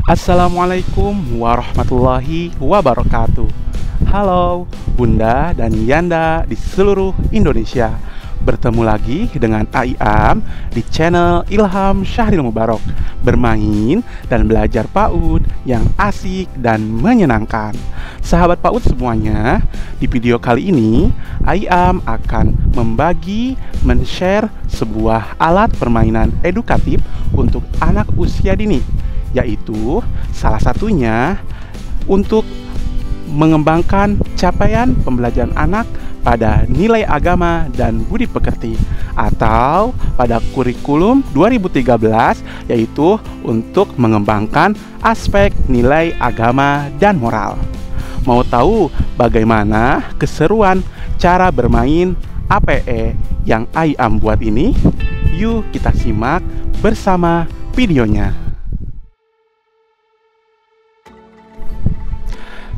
Assalamualaikum warahmatullahi wabarakatuh. Halo Bunda dan Yanda di seluruh Indonesia. Bertemu lagi dengan Aiam di channel Ilham Syahril Mubarok. Bermain dan belajar PAUD yang asik dan menyenangkan. Sahabat PAUD semuanya, di video kali ini Aiam akan men-share sebuah alat permainan edukatif untuk anak usia dini, yaitu salah satunya untuk mengembangkan capaian pembelajaran anak pada nilai agama dan budi pekerti, atau pada kurikulum 2013, yaitu untuk mengembangkan aspek nilai agama dan moral. Mau tahu bagaimana keseruan cara bermain APE yang Aiam buat ini? Yuk kita simak bersama videonya.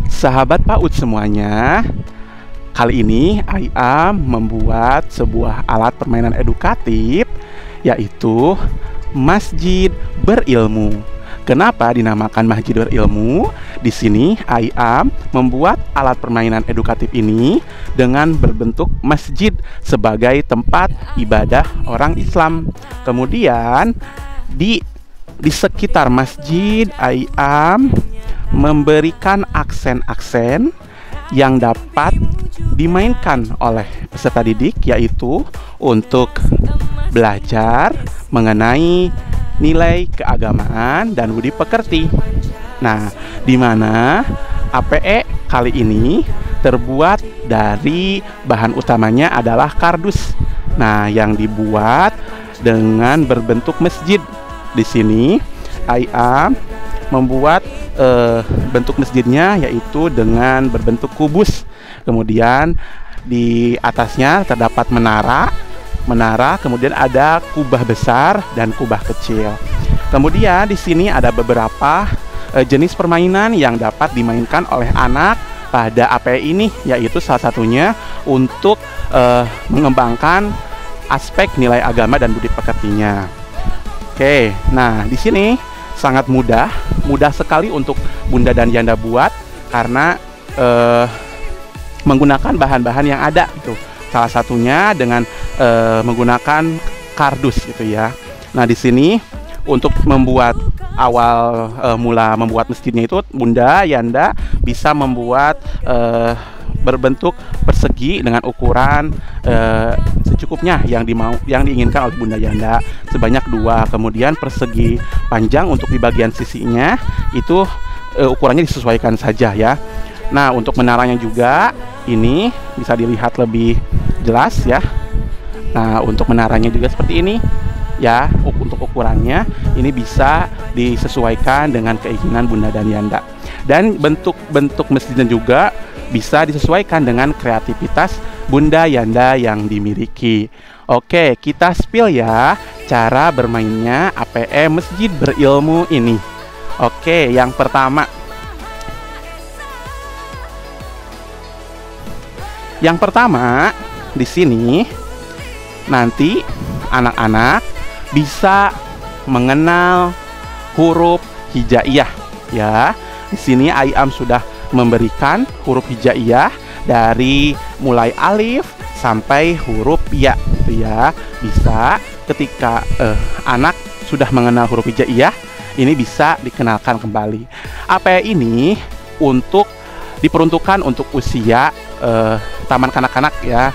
Sahabat PAUD semuanya, kali ini Aiam membuat sebuah alat permainan edukatif, yaitu Masjid Berilmu. Kenapa dinamakan Masjid Berilmu? Di sini Aiam membuat alat permainan edukatif ini dengan berbentuk masjid sebagai tempat ibadah orang Islam. Kemudian di sekitar masjid Aiam memberikan aksen-aksen yang dapat dimainkan oleh peserta didik, yaitu untuk belajar mengenai nilai keagamaan dan budi pekerti. Nah, di mana APE kali ini terbuat dari bahan utamanya adalah kardus. Nah, yang dibuat dengan berbentuk masjid. Di sini Aiam membuat bentuk masjidnya yaitu dengan berbentuk kubus. Kemudian di atasnya terdapat menara, kemudian ada kubah besar dan kubah kecil. Kemudian di sini ada beberapa jenis permainan yang dapat dimainkan oleh anak pada APE ini, yaitu salah satunya untuk mengembangkan aspek nilai agama dan budi pekertinya. Oke, nah di sini sangat mudah sekali untuk Bunda dan Yanda buat, karena menggunakan bahan-bahan yang ada itu. Salah satunya dengan menggunakan kardus gitu ya. Nah, di sini untuk membuat mula membuat masjidnya itu, Bunda Yanda bisa membuat berbentuk persegi dengan ukuran secukupnya yang diinginkan oleh Bunda Yanda, sebanyak 2. Kemudian persegi panjang untuk di bagian sisinya itu ukurannya disesuaikan saja ya. Nah, untuk menaranya juga ini bisa dilihat lebih jelas ya. Nah, untuk menaranya juga seperti ini ya. Untuk ukurannya ini bisa disesuaikan dengan keinginan Bunda dan Yanda. Dan bentuk masjidnya juga bisa disesuaikan dengan kreativitas Bunda Yanda yang dimiliki. Oke, kita spill ya cara bermainnya APE Masjid Berilmu ini. Oke, yang pertama. Di sini nanti anak-anak bisa mengenal huruf hijaiyah ya. Di sini Aiam sudah memberikan huruf hijaiyah dari mulai alif sampai huruf ya gitu ya. Bisa ketika anak sudah mengenal huruf hijaiyah, ini bisa dikenalkan kembali. APE ini diperuntukkan untuk usia taman kanak-kanak ya.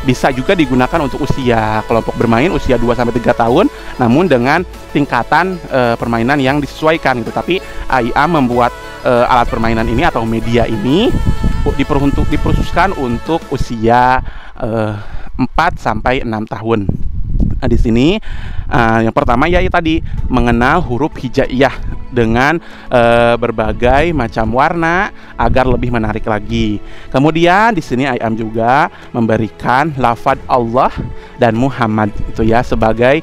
Bisa juga digunakan untuk usia kelompok bermain usia 2-3 tahun, namun dengan tingkatan permainan yang disesuaikan gitu. Tapi Aiam membuat alat permainan ini atau media ini diperuntukkan untuk usia 4-6 tahun. Nah, di sini yang pertama ya tadi mengenal huruf hijaiyah dengan berbagai macam warna agar lebih menarik lagi. Kemudian di sini Aiam juga memberikan lafaz Allah dan Muhammad itu ya sebagai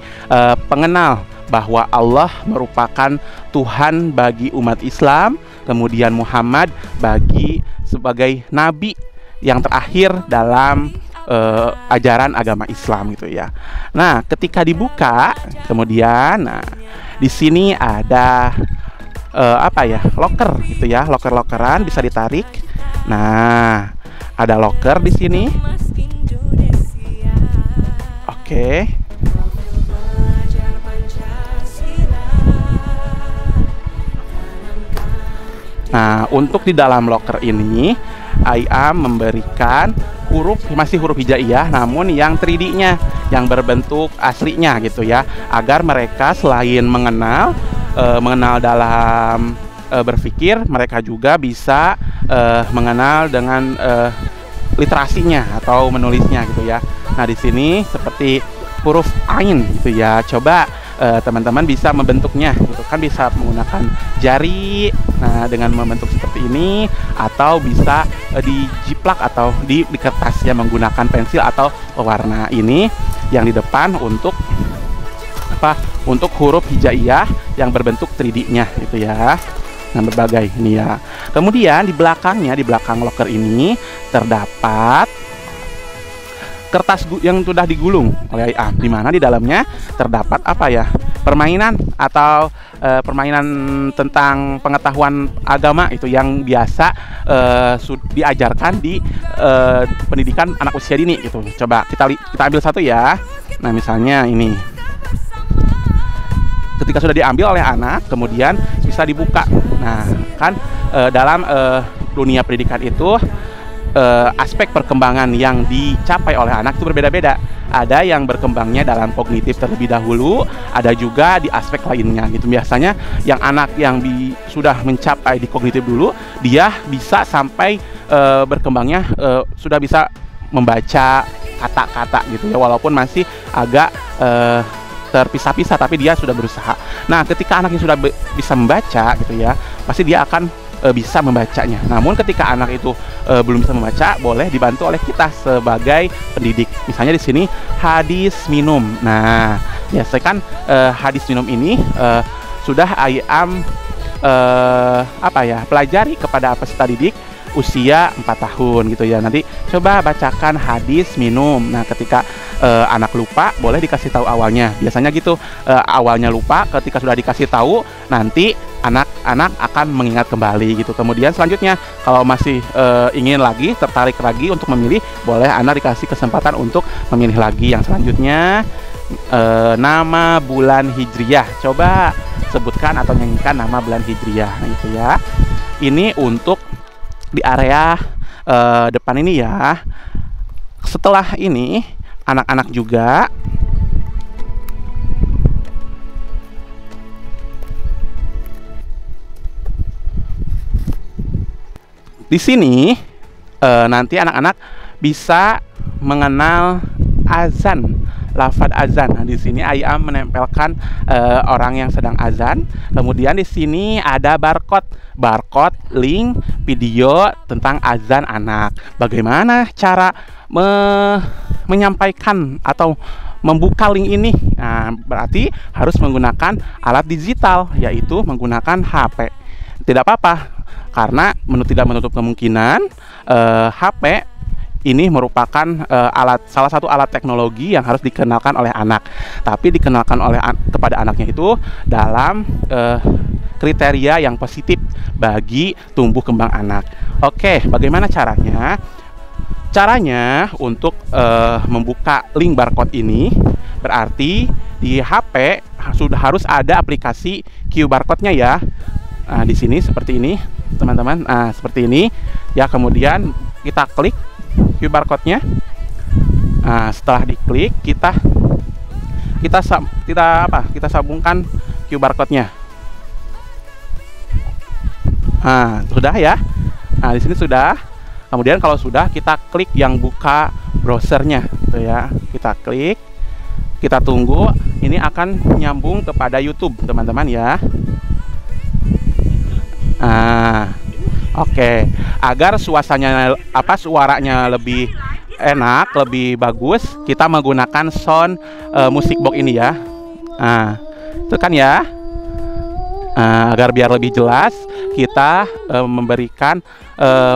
pengenal bahwa Allah merupakan Tuhan bagi umat Islam, kemudian Muhammad sebagai nabi yang terakhir dalam ajaran agama Islam gitu ya. Nah, ketika dibuka, kemudian di sini ada apa ya, loker gitu ya, loker-lokeran bisa ditarik. Nah, ada loker di sini. Oke. Nah, untuk di dalam loker ini, IAM memberikan masih huruf hijaiyah, namun yang 3D-nya, yang berbentuk aslinya gitu ya, agar mereka selain mengenal dalam berpikir, mereka juga bisa mengenal dengan literasinya atau menulisnya gitu ya. Nah, di sini seperti huruf Ain gitu ya. Coba teman-teman bisa membentuknya gitu kan, bisa menggunakan jari. Nah, dengan membentuk seperti ini, atau bisa dijiplak atau di kertas ya, menggunakan pensil atau pewarna ini yang di depan untuk apa? Untuk huruf hijaiyah yang berbentuk 3D-nya gitu ya. Nah, berbagai ini ya. Kemudian di belakangnya, di belakang loker ini terdapat kertas yang sudah digulung oleh IAM, di mana di dalamnya terdapat apa ya, permainan atau permainan tentang pengetahuan agama itu yang biasa diajarkan di pendidikan anak usia dini gitu. Coba kita ambil satu ya. Nah, misalnya ini, ketika sudah diambil oleh anak, kemudian bisa dibuka. Nah, kan dalam dunia pendidikan itu aspek perkembangan yang dicapai oleh anak itu berbeda-beda. Ada yang berkembangnya dalam kognitif terlebih dahulu, ada juga di aspek lainnya gitu. Biasanya yang anak yang sudah mencapai di kognitif dulu, dia bisa sampai berkembangnya sudah bisa membaca kata-kata gitu ya, walaupun masih agak terpisah-pisah, tapi dia sudah berusaha. Nah, ketika anaknya sudah bisa membaca gitu ya, pasti dia akan bisa membacanya. Namun ketika anak itu belum bisa membaca, boleh dibantu oleh kita sebagai pendidik. Misalnya di sini hadis minum. Nah, biasanya kan hadis minum ini sudah IAM apa ya, pelajari kepada peserta didik usia 4 tahun gitu ya. Nanti coba bacakan hadis minum. Nah, ketika anak lupa, boleh dikasih tahu awalnya. Biasanya gitu, awalnya lupa, ketika sudah dikasih tahu, nanti anak-anak akan mengingat kembali gitu. Kemudian selanjutnya, kalau masih ingin lagi, tertarik lagi untuk memilih, boleh anak dikasih kesempatan untuk memilih lagi. Yang selanjutnya, nama bulan hijriyah. Coba sebutkan atau nyanyikan nama bulan hijriyah. Nah, itu ya. Ini untuk di area depan ini ya. Setelah ini, anak-anak juga di sini nanti anak-anak bisa mengenal azan, lafaz azan. Nah, di sini IAM menempelkan orang yang sedang azan. Kemudian di sini ada barcode link video tentang azan anak. Bagaimana cara menyampaikan atau membuka link ini? Nah, berarti harus menggunakan alat digital, yaitu menggunakan HP. Tidak apa-apa, karena tidak menutup kemungkinan HP ini merupakan salah satu alat teknologi yang harus dikenalkan oleh anak. Tapi dikenalkan kepada anaknya itu dalam kriteria yang positif bagi tumbuh kembang anak. Oke, bagaimana caranya? Caranya untuk membuka link barcode ini, berarti di HP sudah harus ada aplikasi QR code-nya ya. Nah, di sini seperti ini, teman-teman. Nah, seperti ini ya. Kemudian kita klik QR code-nya. Nah, setelah diklik, kita sambungkan QR code-nya. Nah, sudah ya. Nah, di sini sudah. Kemudian kalau sudah, kita klik yang buka browsernya gitu ya. Kita klik, kita tunggu. Ini akan nyambung kepada YouTube, teman-teman ya. Nah, oke. Agar suaranya lebih enak, lebih bagus, kita menggunakan sound musik box ini ya. Nah, itu kan ya. Agar biar lebih jelas, kita memberikan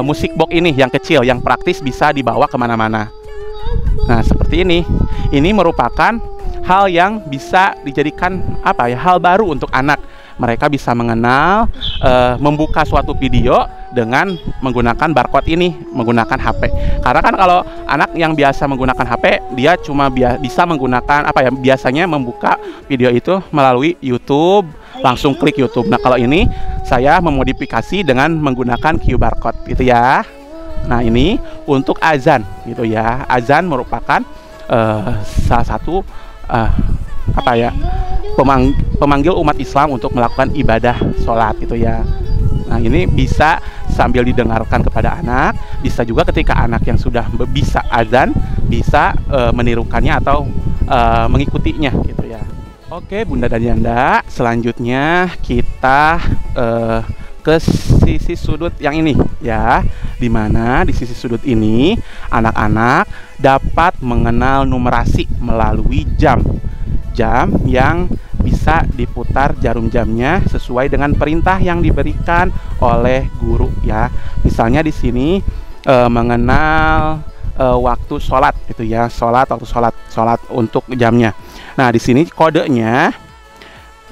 musik box ini yang kecil, yang praktis, bisa dibawa kemana-mana. Nah, seperti ini. Ini merupakan hal yang bisa dijadikan hal baru untuk anak mereka bisa mengenal membuka suatu video dengan menggunakan barcode ini, menggunakan HP. Karena kan kalau anak yang biasa menggunakan HP, dia cuma bisa menggunakan apa ya, biasanya membuka video itu melalui YouTube, langsung klik YouTube. Nah, kalau ini saya memodifikasi dengan menggunakan QR code gitu ya. Nah, ini untuk azan gitu ya. Azan merupakan salah satu apa ya, pemanggil umat Islam untuk melakukan ibadah sholat gitu ya. Nah, ini bisa sambil didengarkan kepada anak, bisa juga ketika anak yang sudah bisa azan bisa menirukannya atau mengikutinya gitu ya. Oke Bunda dan Yanda, selanjutnya kita ke sisi sudut yang ini ya, dimana di sisi sudut ini anak-anak dapat mengenal numerasi melalui jam yang bisa diputar jarum jamnya sesuai dengan perintah yang diberikan oleh guru ya. Misalnya di sini mengenal waktu sholat gitu ya, waktu sholat untuk jamnya. Nah, di sini kodenya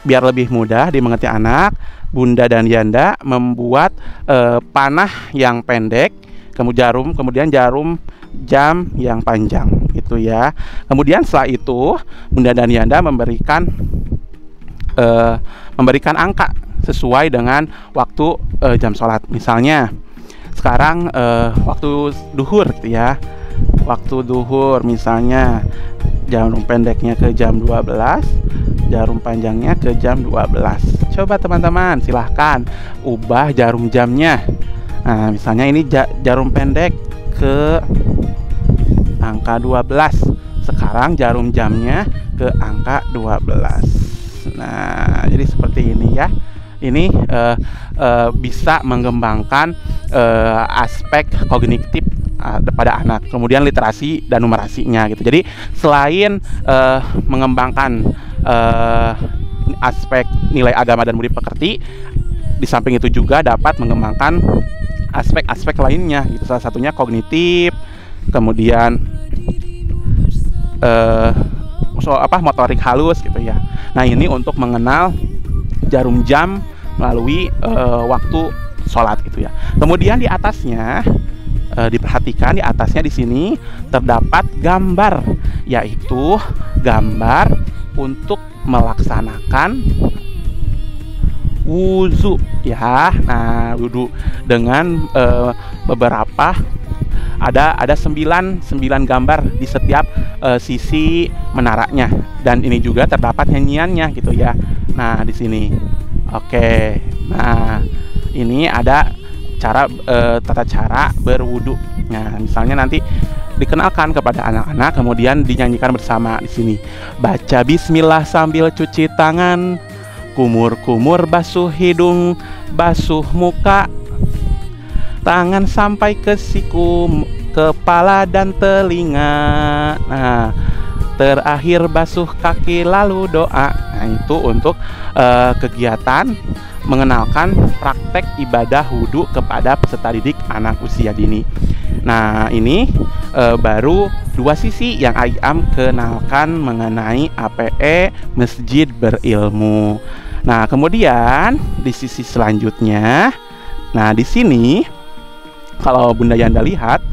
biar lebih mudah dimengerti anak, Bunda dan Yanda membuat panah yang pendek, kemudian jarum jam yang panjang gitu ya. Kemudian setelah itu Bunda dan Yanda memberikan angka sesuai dengan waktu jam sholat. Misalnya sekarang waktu duhur gitu ya. Waktu duhur misalnya jarum pendeknya ke jam 12, jarum panjangnya ke jam 12. Coba teman-teman silahkan ubah jarum jamnya. Nah, misalnya ini jarum pendek ke angka 12. Sekarang jarum jamnya ke angka 12. Nah, jadi seperti ini ya. Ini bisa mengembangkan aspek kognitif pada anak, kemudian literasi dan numerasinya gitu. Jadi selain mengembangkan aspek nilai agama dan budi pekerti, di samping itu juga dapat mengembangkan aspek-aspek lainnya gitu. Salah satunya kognitif, kemudian motorik halus gitu ya. Nah, ini untuk mengenal jarum jam melalui waktu sholat gitu ya. Kemudian di atasnya diperhatikan, di atasnya di sini terdapat gambar, yaitu gambar untuk melaksanakan wudhu ya. Nah, wudhu dengan beberapa ada 9 gambar di setiap sisi menaranya, dan ini juga terdapat nyanyiannya gitu ya. Nah, di sini. Oke. Nah, ini ada tata cara berwudu. Nah, misalnya nanti dikenalkan kepada anak-anak, kemudian dinyanyikan bersama di sini. Baca bismillah sambil cuci tangan, kumur-kumur basuh hidung, basuh muka, tangan sampai ke siku, kepala dan telinga. Nah, terakhir basuh kaki lalu doa. Nah, itu untuk kegiatan mengenalkan praktek ibadah wudhu kepada peserta didik anak usia dini. Nah, ini baru 2 sisi yang IAM kenalkan mengenai APE Masjid Berilmu. Nah, kemudian di sisi selanjutnya, nah di sini kalau Bunda Yanda lihat,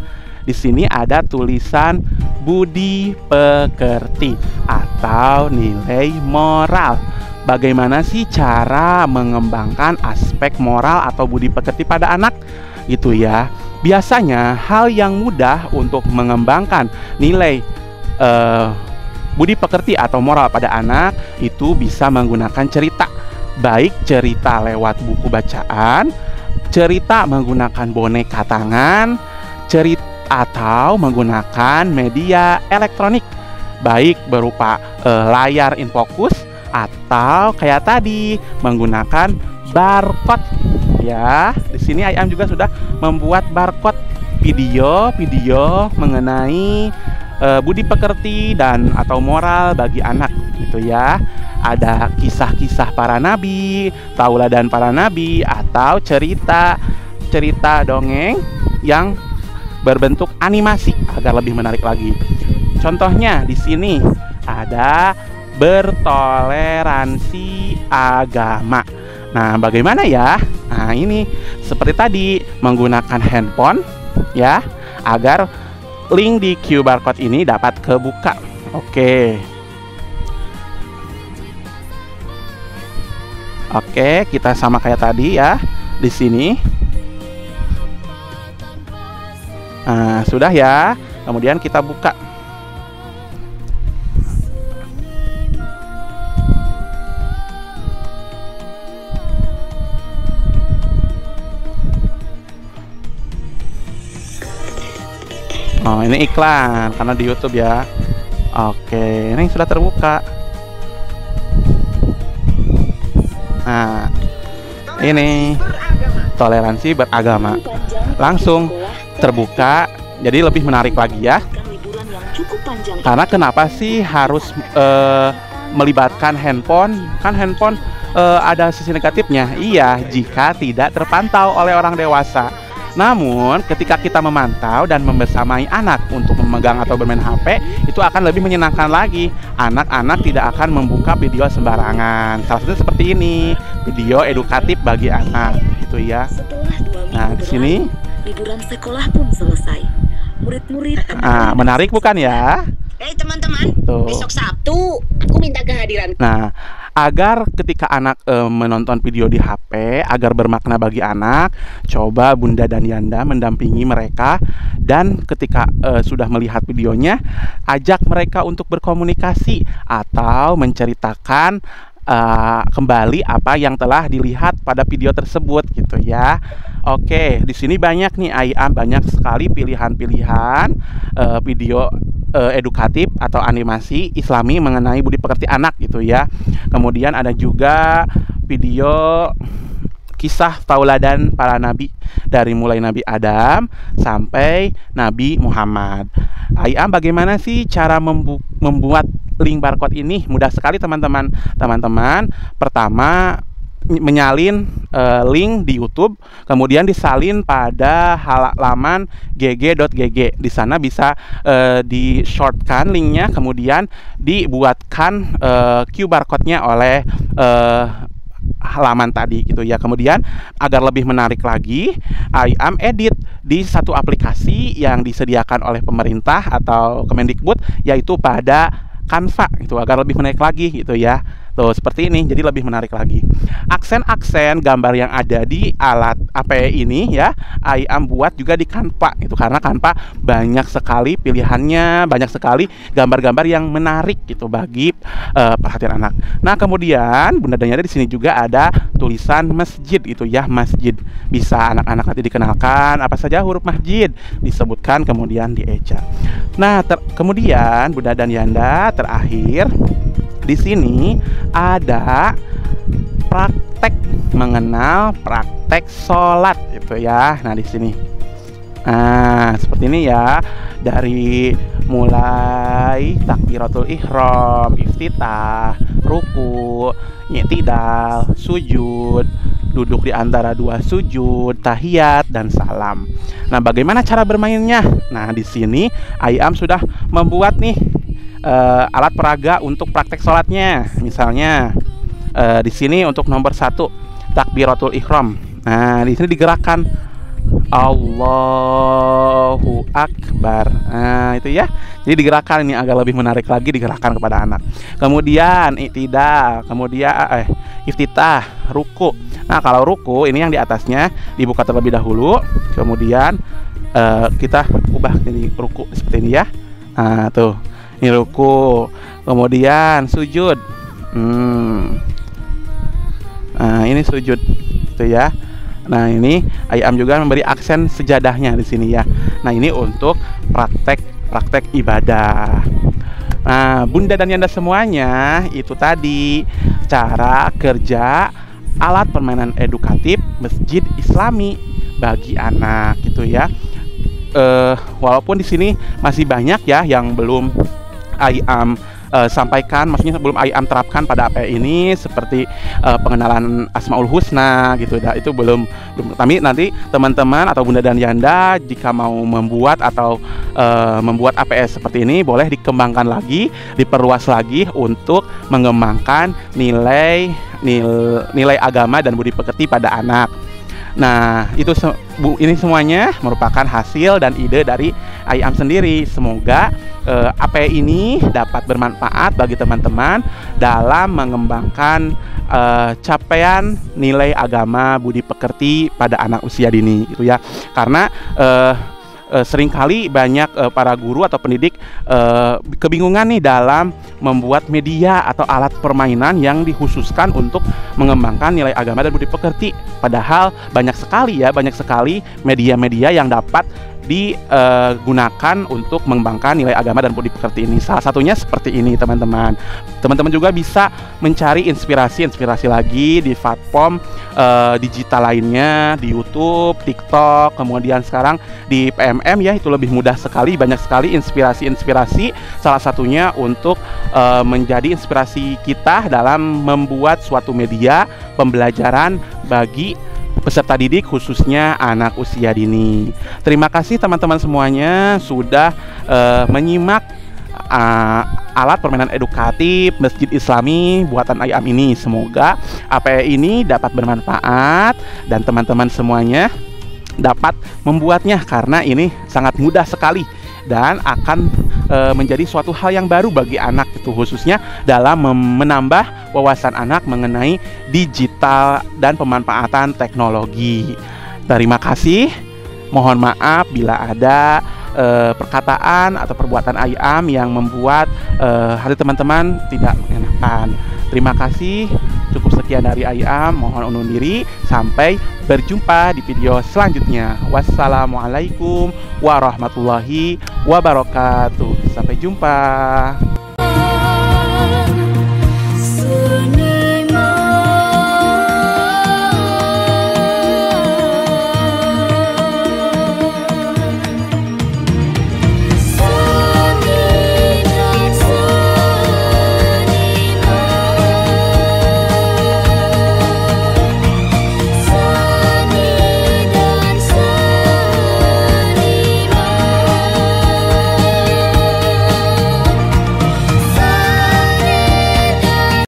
di sini ada tulisan budi pekerti atau nilai moral. Bagaimana sih cara mengembangkan aspek moral atau budi pekerti pada anak gitu ya. Biasanya hal yang mudah untuk mengembangkan nilai budi pekerti atau moral pada anak itu bisa menggunakan cerita. Baik cerita lewat buku bacaan, cerita menggunakan boneka tangan, cerita atau menggunakan media elektronik, baik berupa layar infocus atau kayak tadi menggunakan barcode ya. Di sini IAM juga sudah membuat barcode video mengenai budi pekerti dan atau moral bagi anak gitu ya. Ada kisah-kisah para nabi, tauladan para nabi, atau cerita dongeng yang berbentuk animasi agar lebih menarik lagi. Contohnya di sini ada bertoleransi agama. Nah, bagaimana ya? Nah, ini seperti tadi menggunakan handphone ya, agar link di QR code ini dapat kebuka. Oke. Oke, kita sama kayak tadi ya di sini. Nah, sudah ya. Kemudian kita buka. Oh, ini iklan karena di YouTube ya. Oke, ini sudah terbuka. Nah, ini toleransi beragama. Langsung terbuka, jadi lebih menarik lagi ya. Karena kenapa sih harus melibatkan handphone? Kan handphone ada sisi negatifnya. Iya, jika tidak terpantau oleh orang dewasa. Namun, ketika kita memantau dan membersamai anak untuk memegang atau bermain HP, itu akan lebih menyenangkan lagi. Anak-anak tidak akan membuka video sembarangan. Salah satunya seperti ini, video edukatif bagi anak, gitu ya. Nah, di sini liburan sekolah pun selesai. Murid-murid menarik bukan ya? Teman-teman, besok Sabtu aku minta kehadiran. Nah, agar ketika anak menonton video di HP, agar bermakna bagi anak, coba Bunda dan Yanda mendampingi mereka. Dan ketika sudah melihat videonya, ajak mereka untuk berkomunikasi atau menceritakan kembali apa yang telah dilihat pada video tersebut, gitu ya. Oke, di sini banyak nih Ayam, banyak sekali pilihan-pilihan video edukatif atau animasi Islami mengenai budi pekerti anak, gitu ya. Kemudian ada juga video kisah tauladan para nabi dari mulai Nabi Adam sampai Nabi Muhammad. Ayam, bagaimana sih cara membuat link barcode ini? Mudah sekali teman-teman. Pertama, menyalin link di YouTube, kemudian disalin pada halaman gg.gg. Di sana bisa di shortkan linknya, kemudian dibuatkan QR code-nya oleh halaman tadi, gitu ya. Kemudian agar lebih menarik lagi, Ayam edit di satu aplikasi yang disediakan oleh pemerintah atau Kemendikbud, yaitu pada Canva, gitu, agar lebih menarik lagi, gitu ya. Tuh, seperti ini, jadi lebih menarik lagi. Aksen-aksen gambar yang ada di alat API ini ya, Ayam buat juga di Canva, gitu, karena Canva banyak sekali pilihannya, banyak sekali gambar-gambar yang menarik, gitu, bagi perhatian anak. Nah, kemudian Bunda dan Yanda di sini juga ada tulisan masjid, gitu ya, masjid. Bisa anak-anak nanti dikenalkan apa saja huruf masjid, disebutkan kemudian dieja. Nah, kemudian Bunda dan Yanda terakhir di sini ada praktek mengenal praktek sholat, gitu ya. Nah, di sini, seperti ini ya, dari mulai takbiratul ihram, iftitah, ruku, i'tidal, sujud, duduk di antara dua sujud, tahiyat, dan salam. Nah, bagaimana cara bermainnya? Nah, di sini Ayam sudah membuat nih alat peraga untuk praktek sholatnya. Misalnya di sini untuk nomor 1 takbiratul ihram. Nah, di sini digerakkan Allahu Akbar. Nah, itu ya. Jadi digerakkan, ini agak lebih menarik lagi, digerakkan kepada anak. Kemudian i'tidal, kemudian iftitah, ruku. Nah, kalau ruku ini yang di atasnya dibuka terlebih dahulu, kemudian kita ubah jadi ruku seperti ini ya. Nah, tuh. Ini ruku, kemudian sujud. Nah, ini sujud, gitu ya. Nah, ini Ayam juga memberi aksen sejadahnya di sini ya. Nah, ini untuk praktek ibadah. Nah, Bunda dan Yanda semuanya, itu tadi cara kerja alat permainan edukatif masjid Islami bagi anak, gitu ya. Walaupun di sini masih banyak ya yang belum Ayam sampaikan, maksudnya sebelum IAM terapkan pada API ini seperti pengenalan Asmaul Husna gitu. Itu belum. Tapi nanti teman-teman atau Bunda dan Yanda jika mau membuat atau membuat APS seperti ini boleh dikembangkan lagi, diperluas lagi untuk mengembangkan nilai agama dan budi pekerti pada anak. Nah, ini semuanya merupakan hasil dan ide dari IAM sendiri. Semoga API ini dapat bermanfaat bagi teman-teman dalam mengembangkan capaian nilai agama budi pekerti pada anak usia dini gitu ya. Karena seringkali banyak para guru atau pendidik kebingungan nih dalam membuat media atau alat permainan yang dikhususkan untuk mengembangkan nilai agama dan budi pekerti. Padahal banyak sekali media-media yang dapat digunakan untuk mengembangkan nilai agama dan budi pekerti ini. Salah satunya seperti ini, teman-teman. Teman-teman juga bisa mencari inspirasi lagi di platform digital lainnya, di YouTube, TikTok, kemudian sekarang di PMM ya, itu lebih mudah sekali, banyak sekali inspirasi. Salah satunya untuk menjadi inspirasi kita dalam membuat suatu media pembelajaran bagi peserta didik khususnya anak usia dini. Terima kasih teman-teman semuanya sudah menyimak alat permainan edukatif Masjid Islami buatan IAM ini. Semoga API ini dapat bermanfaat dan teman-teman semuanya dapat membuatnya karena ini sangat mudah sekali dan akan menjadi suatu hal yang baru bagi anak itu, khususnya dalam menambah wawasan anak mengenai digital dan pemanfaatan teknologi. Terima kasih. Mohon maaf bila ada perkataan atau perbuatan IAM yang membuat hati teman-teman tidak mengenakan. Terima kasih. Cukup sekian dari IAM. Mohon undur diri. Sampai berjumpa di video selanjutnya. Wassalamualaikum warahmatullahi wabarakatuh. Sampai jumpa.